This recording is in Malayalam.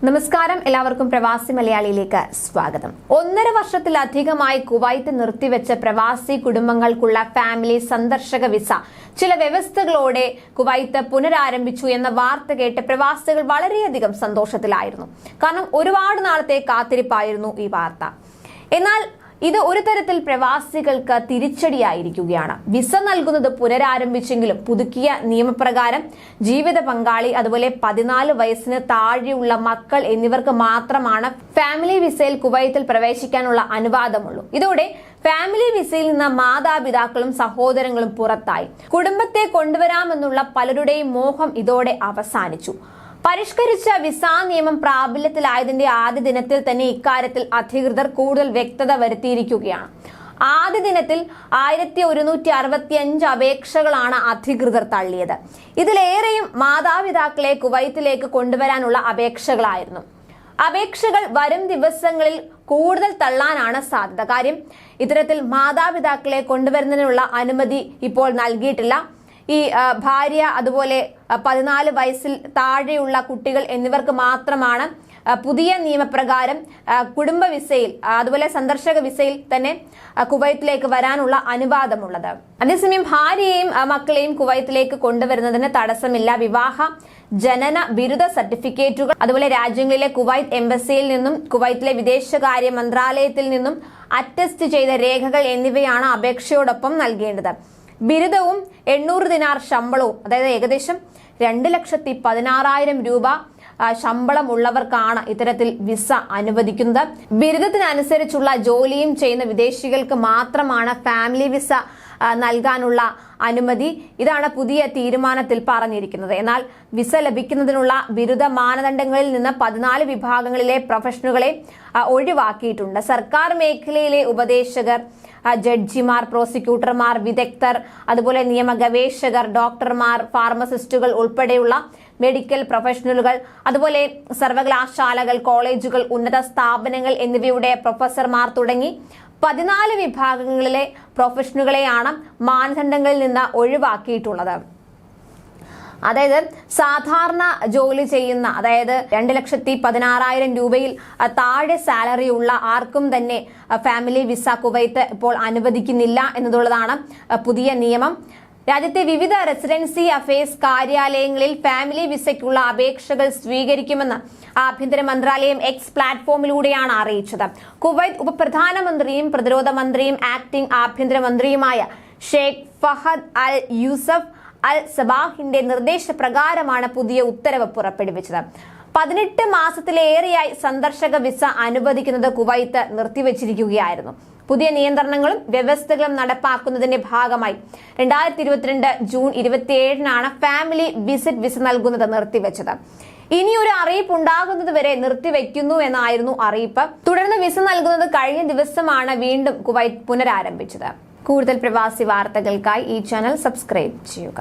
നമസ്കാരം, എല്ലാവർക്കും പ്രവാസി മലയാളിയിലേക്ക് സ്വാഗതം. 1.5 വർഷത്തിലധികമായി കുവൈത്ത് നിർത്തിവെച്ച പ്രവാസി കുടുംബങ്ങൾക്കുള്ള ഫാമിലി സന്ദർശക വിസ ചില വ്യവസ്ഥകളോടെ കുവൈത്ത് പുനരാരംഭിച്ചു എന്ന വാർത്ത കേട്ട് പ്രവാസികൾ വളരെയധികം സന്തോഷത്തിലായിരുന്നു. കാരണം ഒരുപാട് നാളത്തെ കാത്തിരിപ്പായിരുന്നു ഈ വാർത്ത. എന്നാൽ ഇത് ഒരു തരത്തിൽ പ്രവാസികൾക്ക് തിരിച്ചടിയായിരിക്കുകയാണ്. വിസ നൽകുന്നത് പുനരാരംഭിച്ചെങ്കിലും പുതുക്കിയ നിയമപ്രകാരം ജീവിത പങ്കാളി, അതുപോലെ 14 വയസ്സിന് താഴെയുള്ള മക്കൾ എന്നിവർക്ക് മാത്രമാണ് ഫാമിലി വിസയിൽ കുവൈത്തിൽ പ്രവേശിക്കാനുള്ള അനുവാദമുള്ളൂ. ഇതോടെ ഫാമിലി വിസയിൽ നിന്ന് മാതാപിതാക്കളും സഹോദരങ്ങളും പുറത്തായി. കുടുംബത്തെ കൊണ്ടുവരാമെന്നുള്ള പലരുടെയും മോഹം ഇതോടെ അവസാനിച്ചു. പരിഷ്കരിച്ച വിസാ നിയമം പ്രാബല്യത്തിലായതിന്റെ ആദ്യ ദിനത്തിൽ തന്നെ ഇക്കാര്യത്തിൽ അധികൃതർ കൂടുതൽ വ്യക്തത വരുത്തിയിരിക്കുകയാണ്. ആദ്യ ദിനത്തിൽ 1165 അപേക്ഷകളാണ് അധികൃതർ തള്ളിയത്. ഇതിലേറെയും മാതാപിതാക്കളെ കുവൈത്തിലേക്ക് കൊണ്ടുവരാനുള്ള അപേക്ഷകളായിരുന്നു. അപേക്ഷകൾ വരും ദിവസങ്ങളിൽ കൂടുതൽ തള്ളാനാണ് സാധ്യത. കാര്യം, ഇത്തരത്തിൽ മാതാപിതാക്കളെ കൊണ്ടുവരുന്നതിനുള്ള അനുമതി ഇപ്പോൾ നൽകിയിട്ടില്ല. ഈ ഭാര്യ, അതുപോലെ 14 വയസ്സിൽ താഴെയുള്ള കുട്ടികൾ എന്നിവർക്ക് മാത്രമാണ് പുതിയ നിയമപ്രകാരം കുടുംബ വിസയിൽ, അതുപോലെ സന്ദർശക വിസയിൽ തന്നെ കുവൈത്തിലേക്ക് വരാനുള്ള അനുവാദമുള്ളത്. അതേസമയം ഭാര്യയെയും മക്കളെയും കുവൈത്തിലേക്ക് കൊണ്ടുവരുന്നതിന് തടസ്സമില്ല. വിവാഹ, ജനന, ബിരുദ സർട്ടിഫിക്കറ്റുകൾ, അതുപോലെ രാജ്യങ്ങളിലെ കുവൈത്ത് എംബസിയിൽ നിന്നും കുവൈത്തിലെ വിദേശകാര്യ മന്ത്രാലയത്തിൽ നിന്നും അറ്റസ്റ്റ് ചെയ്ത രേഖകൾ എന്നിവയാണ് അപേക്ഷയോടൊപ്പം നൽകേണ്ടത്. ബിരുദവും 800 ദിനാർ ശമ്പളവും, അതായത് ഏകദേശം 2,16,000 രൂപ ശമ്പളമുള്ളവർക്കാണ് ഇത്തരത്തിൽ വിസ അനുവദിക്കുന്നത്. ബിരുദത്തിനനുസരിച്ചുള്ള ജോലിയും ചെയ്യുന്ന വിദേശികൾക്ക് മാത്രമാണ് ഫാമിലി വിസ നൽകാനുള്ള അനുമതി. ഇതാണ് പുതിയ തീരുമാനത്തിൽ പറഞ്ഞിരിക്കുന്നത്. എന്നാൽ വിസ ലഭിക്കുന്നതിനുള്ള ബിരുദ മാനദണ്ഡങ്ങളിൽ നിന്ന് 14 വിഭാഗങ്ങളിലെ പ്രൊഫഷണലുകളെ ഒഴിവാക്കിയിട്ടുണ്ട്. സർക്കാർ മേഖലയിലെ ഉപദേശകർ, ജഡ്ജിമാർ, പ്രോസിക്യൂട്ടർമാർ, വിദഗ്ധർ, അതുപോലെ നിയമ ഗവേഷകർ, ഡോക്ടർമാർ, ഫാർമസിസ്റ്റുകൾ ഉൾപ്പെടെയുള്ള മെഡിക്കൽ പ്രൊഫഷണലുകൾ, അതുപോലെ സർവകലാശാലകൾ, കോളേജുകൾ, ഉന്നത സ്ഥാപനങ്ങൾ എന്നിവയുടെ പ്രൊഫസർമാർ തുടങ്ങി 14 വിഭാഗങ്ങളിലെ പ്രൊഫഷണലുകളെയാണ് മാനദണ്ഡങ്ങളിൽ നിന്ന് ഒഴിവാക്കിയിട്ടുള്ളത്. അതായത് സാധാരണ ജോലി ചെയ്യുന്ന, അതായത് 2,16,000 രൂപയിൽ താഴെ സാലറി ഉള്ള ആർക്കും തന്നെ ഫാമിലി വിസ കുവൈത്ത് ഇപ്പോൾ അനുവദിക്കുന്നില്ല എന്നുള്ളതാണ് പുതിയ നിയമം. രാജ്യത്തെ വിവിധ റെസിഡൻസി അഫയേഴ്സ് കാര്യാലയങ്ങളിൽ ഫാമിലി വിസയ്ക്കുള്ള അപേക്ഷകൾ സ്വീകരിക്കുമെന്ന് ആഭ്യന്തര മന്ത്രാലയം എക്സ് പ്ലാറ്റ്ഫോമിലൂടെയാണ് അറിയിച്ചത്. കുവൈത്ത് ഉപപ്രധാനമന്ത്രിയും പ്രതിരോധ മന്ത്രിയും ആക്ടിംഗ് ആഭ്യന്തരമന്ത്രിയുമായ ഷെയ്ഖ് ഫഹദ് അൽ യൂസഫ് അൽ സബാഹിന്റെ നിർദ്ദേശപ്രകാരമാണ് പുതിയ ഉത്തരവ് പുറപ്പെടുവിച്ചത്. 18 മാസത്തിലേറെയായി സന്ദർശക വിസ അനുവദിക്കുന്നത് കുവൈത്ത് നിർത്തിവച്ചിരിക്കുകയായിരുന്നു. പുതിയ നിയന്ത്രണങ്ങളും വ്യവസ്ഥകളും നടപ്പാക്കുന്നതിന്റെ ഭാഗമായി 2022 ജൂൺ 27-നാണ് ഫാമിലി വിസിറ്റ് വിസ നൽകുന്നത് നിർത്തിവെച്ചത്. ഇനിയൊരു അറിയിപ്പ് ഉണ്ടാകുന്നത് വരെ നിർത്തിവെക്കുന്നു എന്നായിരുന്നു അറിയിപ്പ്. തുടർന്ന് വിസ നൽകുന്നത് കഴിഞ്ഞ ദിവസമാണ് വീണ്ടും കുവൈത്ത് പുനരാരംഭിച്ചത്. കൂടുതൽ പ്രവാസി വാർത്തകൾക്കായി ഈ ചാനൽ സബ്സ്ക്രൈബ് ചെയ്യുക.